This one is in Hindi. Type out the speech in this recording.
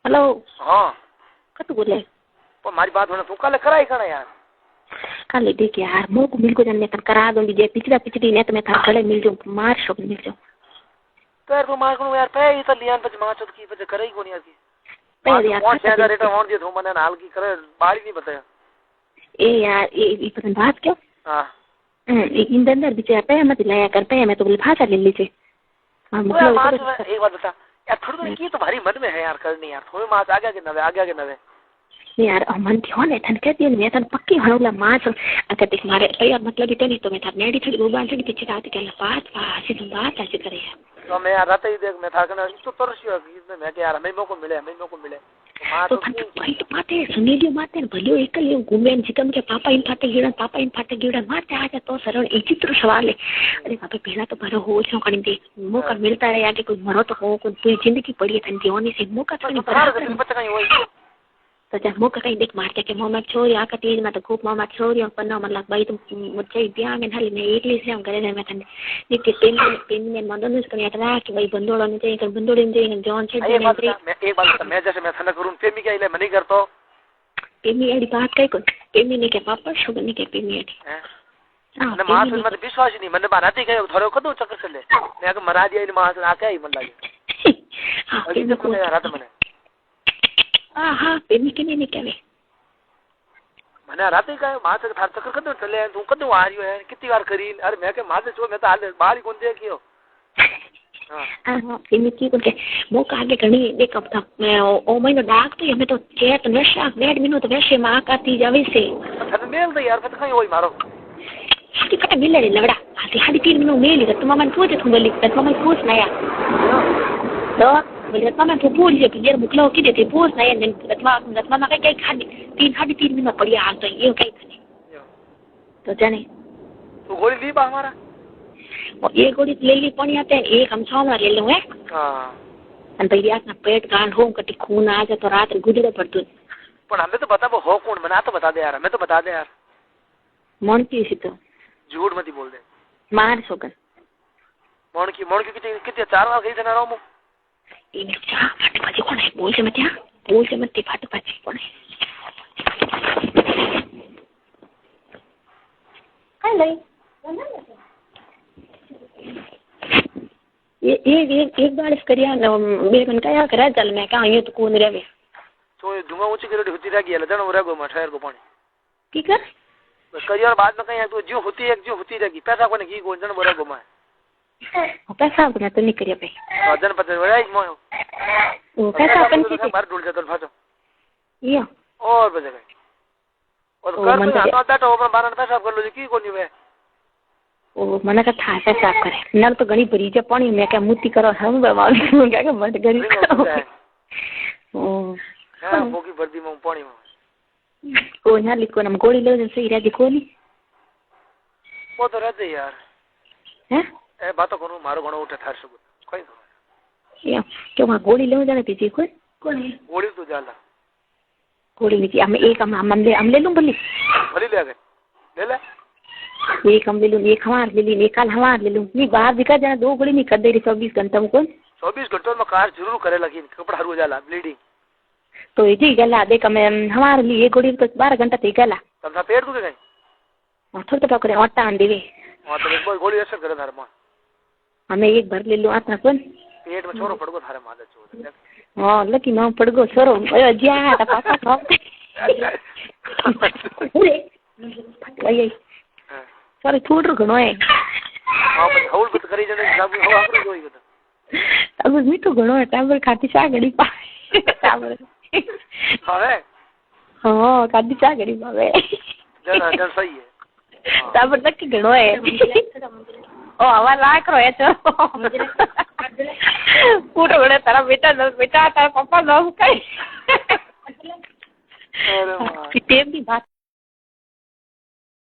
हेलो। हाँ कतु बोले पर मारी बात होना तू कल कराई करा यार कल देख यार मो को मिल को जाने कर करा दूंगी जे पिछड़ा पिछड़ी ने तो मैं थार गले मिल जाऊं मार शोक मिल जाऊं पैर तो मार को यार पे ही तो लियान पे मार चुत की पे करे ही कोनी यार की पे यार 5000 रेट होन दिए तो मने हाल की करे बाड़ी नहीं बताया ए यार ये पता बात क्यों हां इन अंदर बीचे पे मत लाया कर पे मैं तो बोले भाषा ले लीजिए हां मतलब एक बात बता यार थोड़ी की तो भारी मन में है यार करनी यार थोड़ी मास आगे के नवे यार मन थियो ने थन कहती है मैं थन पक्की हणोला मास अगर देख मारे तैयार मतलब इतनी तो मैं थार नेडी थोड़ी गोबान थोड़ी पीछे आती के बात ऐसी तो बात ऐसे करे यार तो मैं यार रात ही देख मैं था कना तो तरसियो इसमें मैं के यार हमें मौको मिले तो भाई तो बातें सुनी लियो बातें भलियो एकल लियो घूमे जिकम के पापा इन फाटे गिड़ा मारते आजा तो सरल एक चित्र सवाल है अरे पापा पहला तो भरो हो छो कणी दे मौका मिलता रहे आगे कोई मरो तो हो कोई पूरी जिंदगी पड़ी है थन होनी से मौका थोड़ी पर तो जब मौका कहीं देख मारते के मोहम्मद छोरी आका तीज में तो खूब मोहम्मद छोरी और पन्ना मतलब भाई तुम मुझे बिया में हाली मैं एकली से हम करे मैं थन नित्य पेन में मदन नुस कने अतरा कि भाई बंदोड़ा ने चाहिए कर बंदोड़ी ने चाहिए जॉन छे मैं एक बात मैं जैसे मैं थन करूं पेमी के लिए मनी करतो पेमी एडी बात कई को पेमी ने के पापा शुगर ने के पेमी एडी हां ने मास में विश्वास नहीं मन बनाती गए थोड़ो कदो चक्कर चले मैं के मरा दिया इन मास आके ही मन लागे हां पेमी को रात मने हाँ पेमी के नहीं कहवे मने रात ही का मास थार चक्कर कदो चले तू कदो आ रियो है कितनी बार करी अरे मैं के मास छो मैं तो हाल बाहर ही कोन देखियो हां पेमी की को के मो का आगे घणी देख अब था मैं ओ महीनो डाक तो हमें तो चेत नशा डेढ़ महीनो तो वैसे मां का ती जावे से थाने मेल तो यार पता कहीं होई मारो हाथी कटा मिले रे लवड़ा हाथी 3 महीनो मेली तो मामा पूछे तुम बोली तो मामा पूछ ना यार तो बोले मामा तो पूछ जे कि मुकलो की देते पूछ ना यार मामा कई खादी 3 महीनो पड़िया हाल तो ये कई खाने तो जाने तो गोली ली बा हमारा और ये गोली ले ली पड़ी आते हैं एक हम छाव ले लूं है हां अन भैया अपना पेट गांड हो कटी खून आ जाए तो रात गुजरे पड़तु पर हमें तो बता वो हो कौन बना तो बता दे यार हमें तो बता दे यार मन की सी तो झूठ मत बोल दे मार सोगन मन की कितने 4 बार गई थे ना रोमो इन चा फट पाजी कोण है बोल से मत फट पाजी कोण है हेलो ये एक बार इस करिया बे मन का या करा चल मैं का ये तो कौन रेवे तो धुआं ऊंची करो होती रह गई लदन उरा गो मठायर को पानी ठीक है करियर बाद में कहीं तो जो होती रहेगी पैसा कोने की गोजन बोरा गो मैं पैसा बना तो नहीं करिया भाई वजन पता बड़ा एक मोयो वो पैसा अपन के बाहर डूल जाता फाटो ये और बजे और कर तो आता तो अपन बारन पैसा कर लो की कोनी वे ओ मने का था पैसा करे नल तो घणी भरी जे पानी में क्या मुती करो हम बवाल क्या के मत गरी ओ हां बोगी भरदी में पानी में को ना लिखो ना गोली ले जैसे इरा दिखो नी वो तो रहते यार हैं ए बात करू मारो घणो उठे थार सब कोई या क्यों वहां गोली ले जाने पीछे कौन है गोली तो जाला गोली नीचे हम एक हम ले लूं भली ले गए ले एक हम ले लूं एक हमार ले ली एक कल हमार ले लूं नहीं बाहर दिखा जाना 2 गोली नहीं कर दे रही 24 घंटा में कौन 24 घंटों में कार जरूर करे लगी कपड़ा हरु जाला ब्लीडिंग तो ये जी गला देख मैं हमारे लिए एक गोली तो 12 घंटा थी गला तब था पेट दुखे गई और थोड़ा तो करे आटा आन देवे हां तो एक गोली असर करे थारे मां हमें एक भर ले लो आतना कौन पेट में छोरो पड़ गो थारे मां चो हां लकी मां पड़ गो छोरो ज्या ता पापा खाओ पूरे फट गई सारे थोड़ घणो है हां बस हौल बत करी जने सब हो आकरो जोई गयो अब मीठो घणो है टाबर खाती सा घड़ी पा टाबर हां हां खाती सा घड़ी पावे जन सही है टाबर तक घणो है ओ हवा लाख रो है तो पूरो घणे तारा बेटा तारा पापा लोग कई अरे मां की टेम की बात